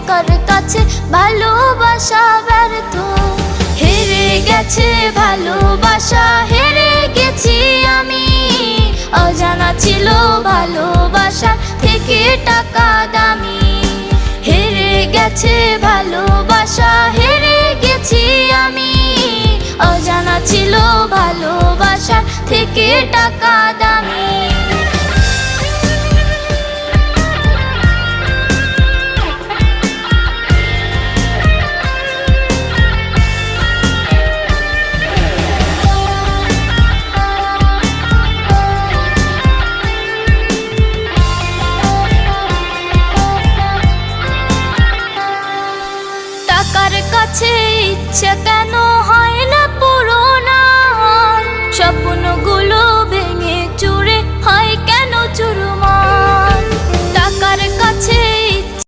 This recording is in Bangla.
টাকার কাছে ভালোবাসা ব্যর্থ। হেরে গেছে ভালোবাসা, হেরে গেছি আমি। অজানা ছিল ভালোবাসা থেকে টাকা দামি। হেরে গেছে ভালোবাসা, হেরে গেছি আমি। অজানা ছিল ভালোবাসা থেকে টাকা দামি। টাকার কাছে ইচ্ছে কেন